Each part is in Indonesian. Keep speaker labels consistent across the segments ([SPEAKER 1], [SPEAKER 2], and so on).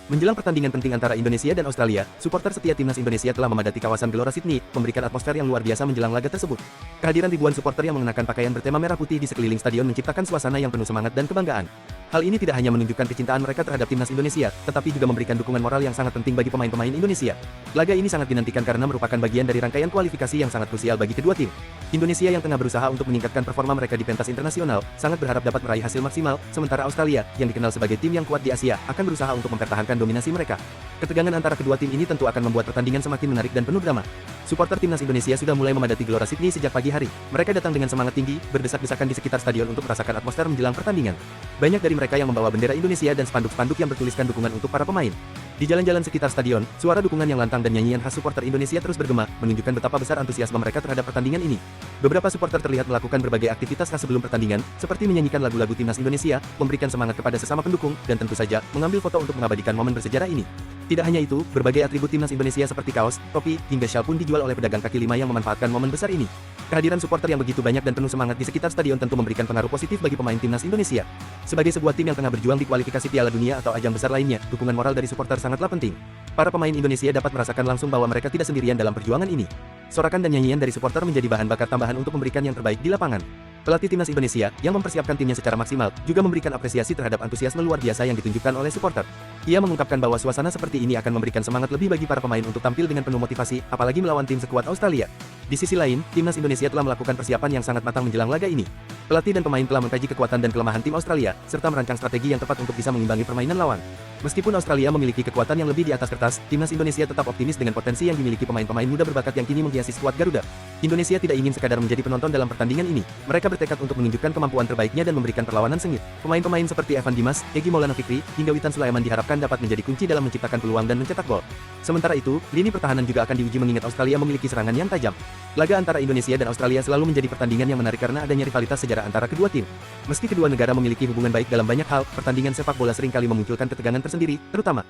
[SPEAKER 1] Menjelang pertandingan penting antara Indonesia dan Australia, supporter setia timnas Indonesia telah memadati kawasan Gelora Sydney, memberikan atmosfer yang luar biasa menjelang laga tersebut. Kehadiran ribuan supporter yang mengenakan pakaian bertema merah putih di sekeliling stadion menciptakan suasana yang penuh semangat dan kebanggaan. Hal ini tidak hanya menunjukkan kecintaan mereka terhadap timnas Indonesia, tetapi juga memberikan dukungan moral yang sangat penting bagi pemain-pemain Indonesia. Laga ini sangat dinantikan karena merupakan bagian dari rangkaian kualifikasi yang sangat krusial bagi kedua tim. Indonesia yang tengah berusaha untuk meningkatkan performa mereka di pentas internasional, sangat berharap dapat meraih hasil maksimal, sementara Australia, yang dikenal sebagai tim yang kuat di Asia, akan berusaha untuk mempertahankan dominasi mereka. Ketegangan antara kedua tim ini tentu akan membuat pertandingan semakin menarik dan penuh drama. Supporter timnas Indonesia sudah mulai memadati Gelora Sydney sejak pagi hari. Mereka datang dengan semangat tinggi, berdesak-desakan di sekitar stadion untuk merasakan atmosfer menjelang pertandingan. Banyak dari mereka yang membawa bendera Indonesia dan spanduk-spanduk yang bertuliskan dukungan untuk para pemain. Di jalan-jalan sekitar stadion, suara dukungan yang lantang dan nyanyian khas supporter Indonesia terus bergema, menunjukkan betapa besar antusiasme mereka terhadap pertandingan ini. Beberapa supporter terlihat melakukan berbagai aktivitas khas sebelum pertandingan, seperti menyanyikan lagu-lagu timnas Indonesia, memberikan semangat kepada sesama pendukung, dan tentu saja, mengambil foto untuk mengabadikan momen bersejarah ini. Tidak hanya itu, berbagai atribut timnas Indonesia seperti kaos, topi, hingga syal pun dijual oleh pedagang kaki lima yang memanfaatkan momen besar ini. Kehadiran supporter yang begitu banyak dan penuh semangat di sekitar stadion tentu memberikan pengaruh positif bagi pemain timnas Indonesia. Sebagai sebuah tim yang tengah berjuang di kualifikasi Piala Dunia atau ajang besar lainnya, dukungan moral dari supporter sangatlah penting. Para pemain Indonesia dapat merasakan langsung bahwa mereka tidak sendirian dalam perjuangan ini. Sorakan dan nyanyian dari supporter menjadi bahan bakar tambahan untuk memberikan yang terbaik di lapangan. Pelatih timnas Indonesia, yang mempersiapkan timnya secara maksimal, juga memberikan apresiasi terhadap antusiasme luar biasa yang ditunjukkan oleh supporter. Ia mengungkapkan bahwa suasana seperti ini akan memberikan semangat lebih bagi para pemain untuk tampil dengan penuh motivasi, apalagi melawan tim sekuat Australia. Di sisi lain, timnas Indonesia telah melakukan persiapan yang sangat matang menjelang laga ini. Pelatih dan pemain telah mengkaji kekuatan dan kelemahan tim Australia, serta merancang strategi yang tepat untuk bisa mengimbangi permainan lawan. Meskipun Australia memiliki kekuatan yang lebih di atas kertas, timnas Indonesia tetap optimis dengan potensi yang dimiliki pemain-pemain muda berbakat yang kini menghiasi skuad Garuda. Indonesia tidak ingin sekadar menjadi penonton dalam pertandingan ini. Mereka bertekad untuk menunjukkan kemampuan terbaiknya dan memberikan perlawanan sengit. Pemain-pemain seperti Evan Dimas, Egy Maulana Fikri, hingga Witan Sulaiman diharapkan dapat menjadi kunci dalam menciptakan peluang dan mencetak gol. Sementara itu, lini pertahanan juga akan diuji mengingat Australia memiliki serangan yang tajam. Laga antara Indonesia dan Australia selalu menjadi pertandingan yang menarik karena adanya rivalitas sejarah antara kedua tim. Meski kedua negara memiliki hubungan baik dalam banyak hal, pertandingan sepak bola seringkali memunculkan ketegangan tersendiri, terutama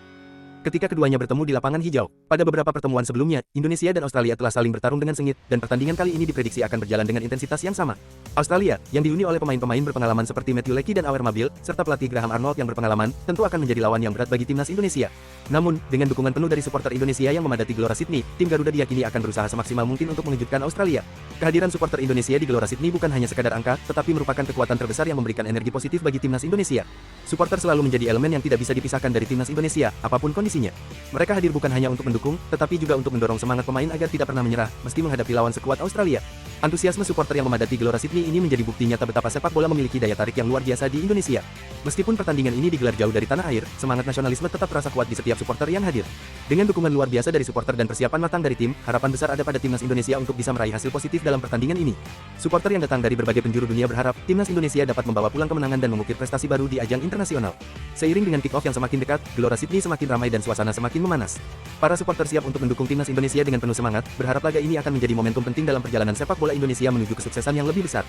[SPEAKER 1] ketika keduanya bertemu di lapangan hijau. Pada beberapa pertemuan sebelumnya, Indonesia dan Australia telah saling bertarung dengan sengit, dan pertandingan kali ini diprediksi akan berjalan dengan intensitas yang sama. Australia, yang dihuni oleh pemain-pemain berpengalaman seperti Matthew Leakey dan Awer Mabil, serta pelatih Graham Arnold yang berpengalaman, tentu akan menjadi lawan yang berat bagi timnas Indonesia. Namun, dengan dukungan penuh dari supporter Indonesia yang memadati Gelora Sydney, tim Garuda diyakini akan berusaha semaksimal mungkin untuk mengejutkan Australia. Kehadiran supporter Indonesia di Gelora Sydney bukan hanya sekadar angka, tetapi merupakan kekuatan terbesar yang memberikan energi positif bagi timnas Indonesia. Supporter selalu menjadi elemen yang tidak bisa dipisahkan dari timnas Indonesia, apapun kondisinya. Mereka hadir bukan hanya untuk mendukung, tetapi juga untuk mendorong semangat pemain agar tidak pernah menyerah, meski menghadapi lawan sekuat Australia. Antusiasme supporter yang memadati Gelora Sydney ini menjadi bukti nyata betapa sepak bola memiliki daya tarik yang luar biasa di Indonesia. Meskipun pertandingan ini digelar jauh dari tanah air, semangat nasionalisme tetap terasa kuat di setiap supporter yang hadir. Dengan dukungan luar biasa dari supporter dan persiapan matang dari tim, harapan besar ada pada timnas Indonesia untuk bisa meraih hasil positif dalam pertandingan ini. Supporter yang datang dari berbagai penjuru dunia berharap timnas Indonesia dapat membawa pulang kemenangan dan mengukir prestasi baru di ajang internasional. Seiring dengan kick-off yang semakin dekat, Gelora Sydney semakin ramai dan suasana semakin memanas. Para supporter siap untuk mendukung timnas Indonesia dengan penuh semangat, berharap laga ini akan menjadi momentum penting dalam perjalanan sepak bola Indonesia menuju kesuksesan yang lebih besar.